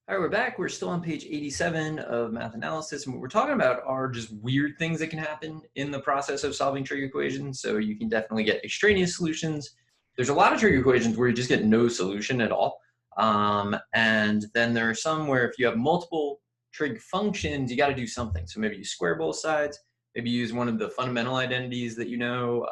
All right, we're back. We're still on page 87 of math analysis. And what we're talking about are just weird things that can happen in the process of solving trig equations. So you can definitely get extraneous solutions. There's a lot of trig equations where you just get no solution at all. And then there are some where if you have multiple trig functions, you got to do something. So maybe you square both sides. Maybe you use one of the fundamental identities that you know.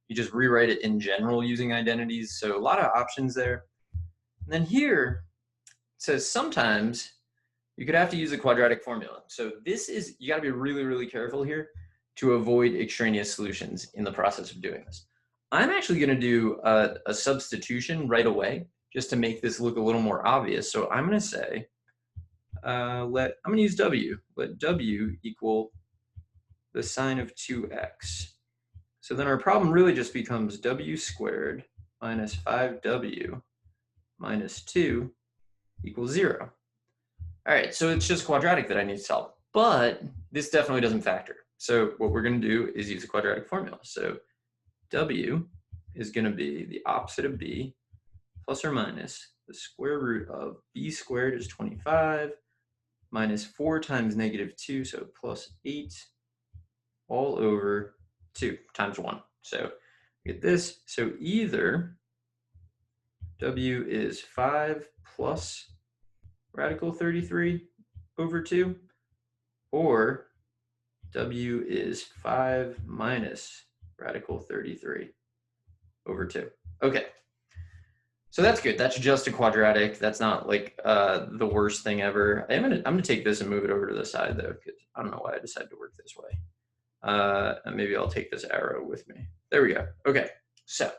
You just rewrite it in general using identities. So a lot of options there. And then here, says sometimes you could have to use a quadratic formula. So this is, you got to be really, really careful here to avoid extraneous solutions in the process of doing this. I'm actually going to do a substitution right away just to make this look a little more obvious. So I'm going to say, I'm going to use w. Let w equal the sine of 2x. So then our problem really just becomes w squared minus 5w minus 2 equals 0. All right, so it's just quadratic that I need to solve, but this definitely doesn't factor. So what we're going to do is use a quadratic formula. So w is going to be the opposite of b plus or minus the square root of b squared is 25 minus 4 times negative 2, so plus 8 all over 2 times 1. So get this. So either w is 5 plus radical 33 over 2, or w is 5 minus radical 33 over 2. Okay, so that's good. That's just a quadratic. That's not like the worst thing ever. I'm gonna take this and move it over to the side though, because I don't know why I decided to work this way. And maybe I'll take this arrow with me. There we go. Okay, so,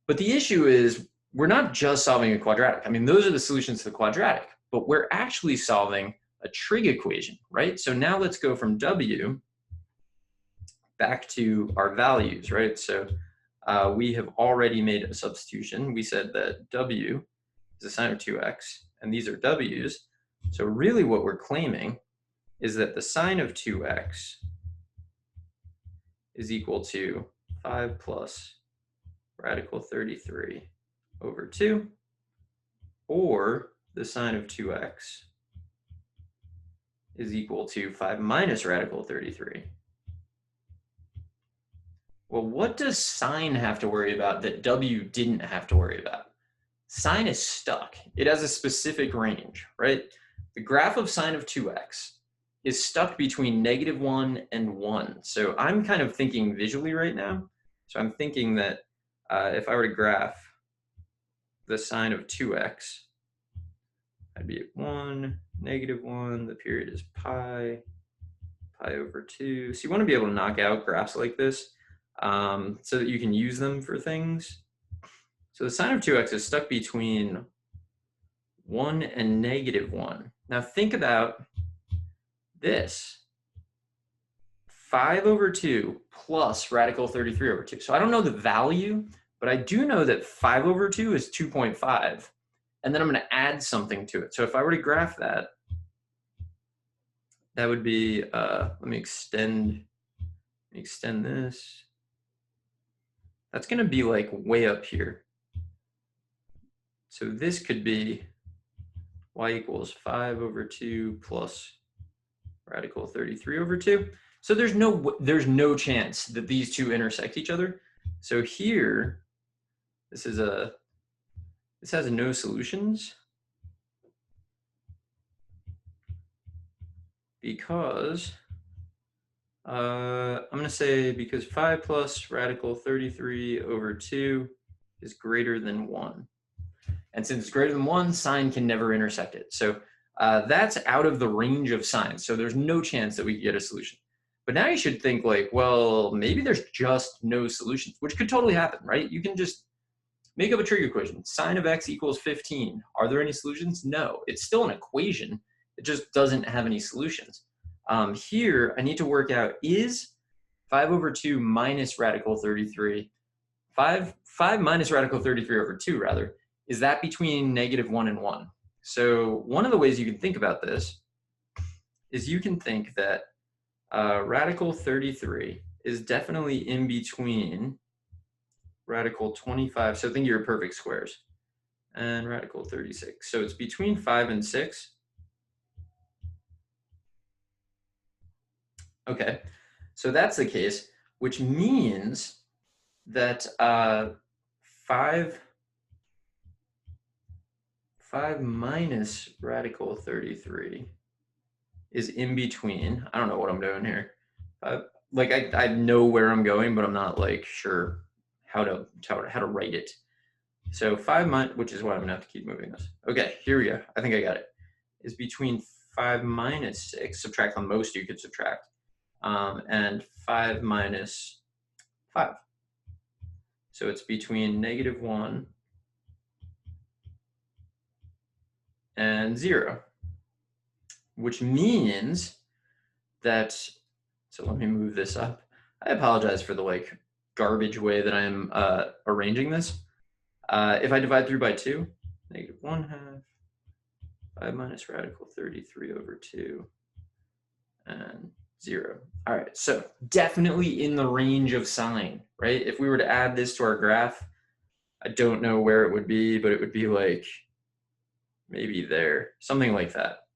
but the issue is we're not just solving a quadratic. I mean, those are the solutions to the quadratic, but we're actually solving a trig equation, right? So now let's go from w back to our values, right? So we have already made a substitution. We said that w is the sine of 2x, and these are w's. So really what we're claiming is that the sine of 2x is equal to 5 plus radical 33 over 2, or the sine of 2x is equal to 5 minus radical 33. Well, what does sine have to worry about that w didn't have to worry about? Sine is stuck. It has a specific range, right? The graph of sine of 2x is stuck between -1 and 1. So I'm kind of thinking visually right now. So I'm thinking that if I were to graph the sine of 2x, I'd be at 1, -1, the period is pi over 2. So you want to be able to knock out graphs like this so that you can use them for things. So the sine of 2x is stuck between 1 and -1. Now think about this. 5 over 2 plus radical 33 over 2. So I don't know the value, but I do know that 5 over 2 is 2.5. And then I'm going to add something to it. So if I were to graph that, that would be, let me extend this. That's going to be like way up here. So this could be y equals 5 over 2 plus radical 33 over 2. So there's no chance that these two intersect each other. So here, this has no solutions because I'm going to say because 5 plus radical 33 over 2 is greater than 1. And since it's greater than 1, sine can never intersect it. So that's out of the range of sine. So there's no chance that we could get a solution. But now you should think like, well, maybe there's just no solutions, which could totally happen, right? You can just make up a trig equation. Sine of x equals 15. Are there any solutions? No. It's still an equation. It just doesn't have any solutions. Here, I need to work out, is 5 over 2 minus radical 33, 5 minus radical 33 over 2, rather, is that between -1 and 1? So one of the ways you can think about this is you can think that radical 33 is definitely in between radical 25, so think of your perfect squares, and radical 36. So it's between 5 and 6. Okay, so that's the case, which means that 5 minus radical 33 is in between. I don't know what I'm doing here. Like I know where I'm going, but I'm not like sure how to write it. So 5 minus, which is why I'm gonna have to keep moving this. Okay, here we go. I think I got it. Is between 5 minus 6, subtract the most you could subtract, and 5 minus 5. So it's between -1 and 0, which means that, so let me move this up. I apologize for the like garbage way that I'm arranging this. If I divide through by 2, -1/2, 5 minus radical 33 over 2, and 0. All right, so definitely in the range of sine, right? If we were to add this to our graph, I don't know where it would be, but it would be like maybe there, something like that.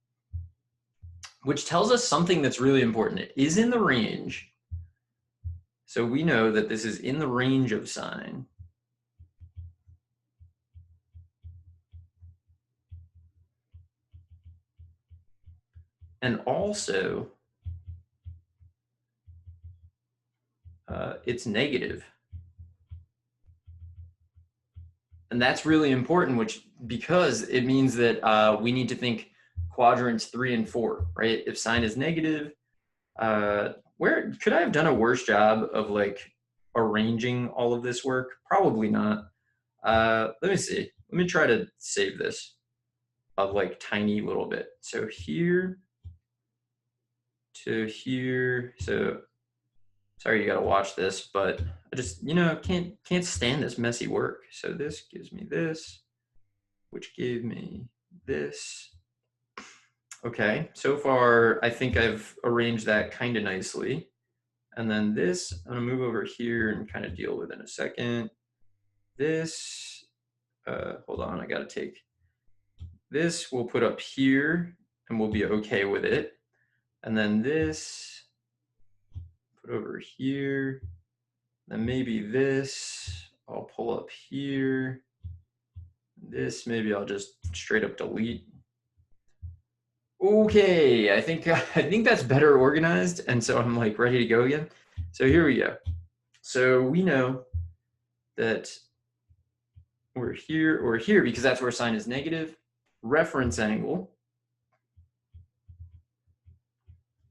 Which tells us something that's really important. It is in the range. So we know that this is in the range of sine. And also, it's negative. And that's really important, because it means that we need to think quadrants 3 and 4, right? If sine is negative, where could I have done a worse job of like arranging all of this work? Probably not. Let me see. Let me try to save this a like tiny little bit. So here to here. So sorry you got to watch this, but I just can't stand this messy work. So this gives me this, which gave me this. Okay, so far I think I've arranged that kind of nicely. And then this, I'm gonna move over here and kind of deal with in a second. This, hold on, I gotta take this, we'll put up here and we'll be okay with it. And then this, put over here. Then maybe this, I'll pull up here. This, maybe I'll just straight up delete. Okay, I think that's better organized, and so I'm like ready to go again. So here we go. So we know that we're here or here because that's where sine is negative. Reference angle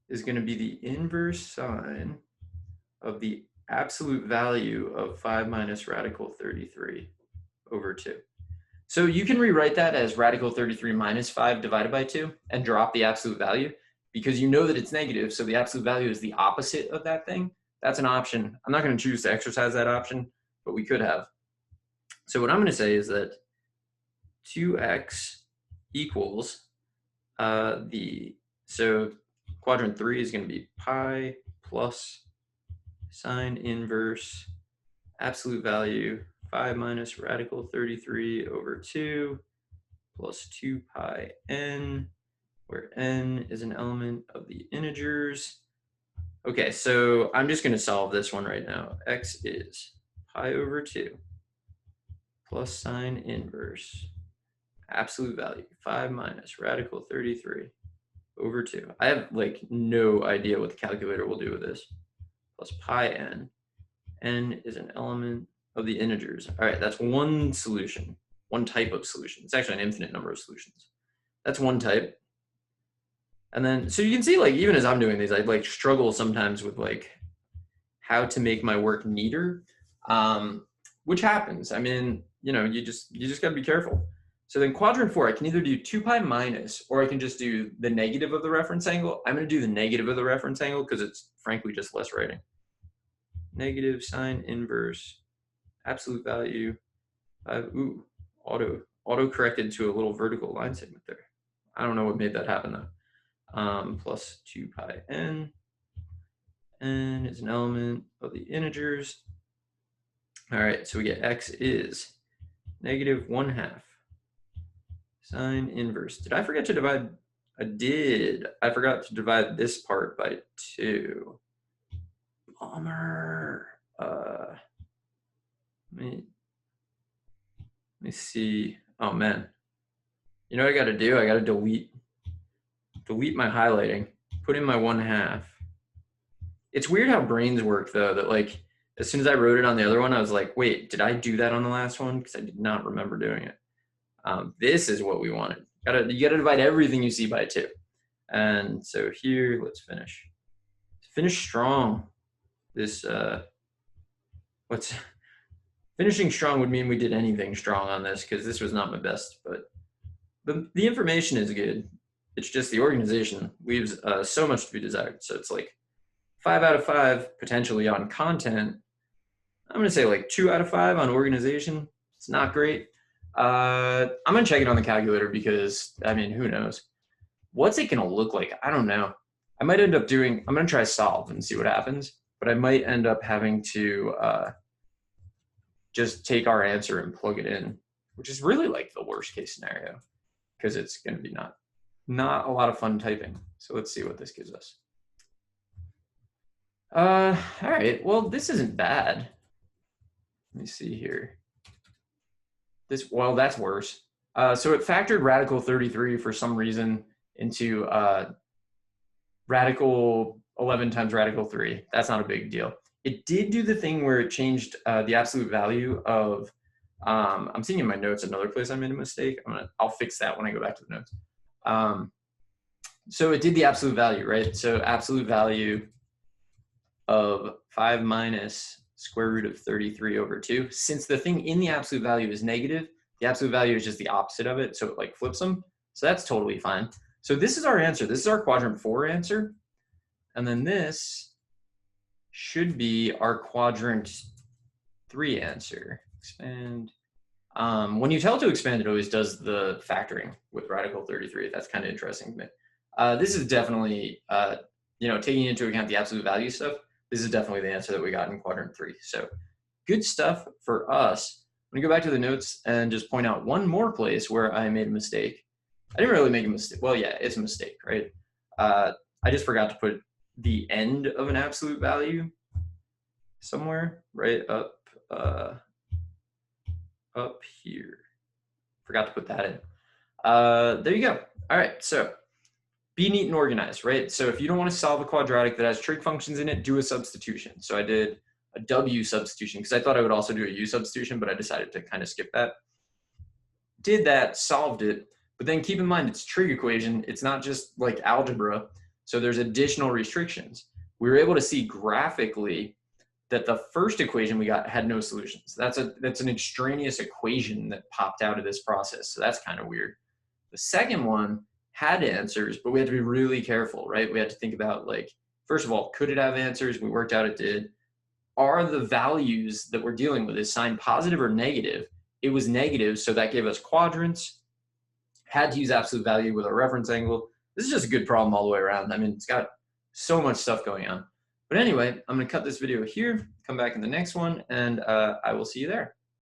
is going to be the inverse sine of the absolute value of 5 minus radical 33 over 2. So you can rewrite that as radical 33 minus 5 divided by 2 and drop the absolute value because you know that it's negative, so the absolute value is the opposite of that thing. That's an option. I'm not going to choose to exercise that option, but we could have. So what I'm going to say is that 2x equals so quadrant 3 is going to be pi plus sine inverse absolute value 5 minus radical 33 over 2 plus 2 pi n, where n is an element of the integers. Okay, so I'm just going to solve this one right now. X is pi over 2 plus sine inverse absolute value 5 minus radical 33 over 2. I have like no idea what the calculator will do with this. Plus pi n. N is an element of the integers. All right, that's one solution, one type of solution. It's actually an infinite number of solutions. That's one type. And then, so you can see like, even as I'm doing these, I like struggle sometimes with like how to make my work neater, which happens. I mean, you just gotta be careful. So then quadrant 4, I can either do 2 pi minus, or I can just do the negative of the reference angle. I'm gonna do the negative of the reference angle because it's frankly just less writing. Negative sine inverse absolute value. Auto corrected to a little vertical line segment there. I don't know what made that happen though. Plus 2 pi n. N is an element of the integers. All right, so we get x is -1/2 sine inverse. Did I forget to divide I did. I forgot to divide this part by 2. Bummer. Let me see. Oh man. You know what I got to do? I got to delete my highlighting. Put in my 1/2. It's weird how brains work though. That like as soon as I wrote it on the other one, I was like, wait, did I do that on the last one? Because I did not remember doing it. This is what we wanted. You gotta divide everything you see by 2. And so here, let's finish. Finish strong. This finishing strong would mean we did anything strong on this because this was not my best, but the information is good. It's just the organization leaves so much to be desired. So it's like 5 out of 5 potentially on content. I'm gonna say like 2 out of 5 on organization. It's not great. I'm gonna check it on the calculator because I mean, who knows? What's it gonna look like? I don't know. I might end up I'm gonna try solve and see what happens, but I might end up having to just take our answer and plug it in, which is really like the worst case scenario because it's gonna be not a lot of fun typing. So let's see what this gives us. All right, well, this isn't bad. Let me see here. Well, that's worse. So it factored radical 33 for some reason into radical 11 times radical 3. That's not a big deal. It did do the thing where it changed the absolute value of, I'm seeing in my notes another place I made a mistake. I'll fix that when I go back to the notes. So it did the absolute value, right? So absolute value of 5 minus square root of 33 over 2. Since the thing in the absolute value is negative, the absolute value is just the opposite of it, so it like flips them. So that's totally fine. So this is our answer. This is our quadrant 4 answer. And then this should be our quadrant 3 answer. Expand. When you tell it to expand, it always does the factoring with radical 33. That's kind of interesting to me. This is definitely, taking into account the absolute value stuff, this is definitely the answer that we got in quadrant 3. So good stuff for us. I'm gonna go back to the notes and just point out one more place where I made a mistake. I didn't really make a mistake. Well, yeah, it's a mistake, right? I just forgot to put the end of an absolute value somewhere, right up here. Forgot to put that in. There you go. All right, so be neat and organized, right? So if you don't want to solve a quadratic that has trig functions in it, do a substitution. So I did a W substitution because I thought I would also do a U substitution, but I decided to kind of skip that. Did that, solved it, but then keep in mind it's trig equation. It's not just like algebra. So there's additional restrictions. We were able to see graphically that the first equation we got had no solutions. That's an extraneous equation that popped out of this process. So that's kind of weird. The second one had answers, but we had to be really careful, right? We had to think about like, first of all, could it have answers? We worked out it did. Are the values that we're dealing with is sign positive or negative? It was negative, so that gave us quadrants. Had to use absolute value with a reference angle. This is just a good problem all the way around. I mean, it's got so much stuff going on. But anyway, I'm gonna cut this video here, come back in the next one, and I will see you there.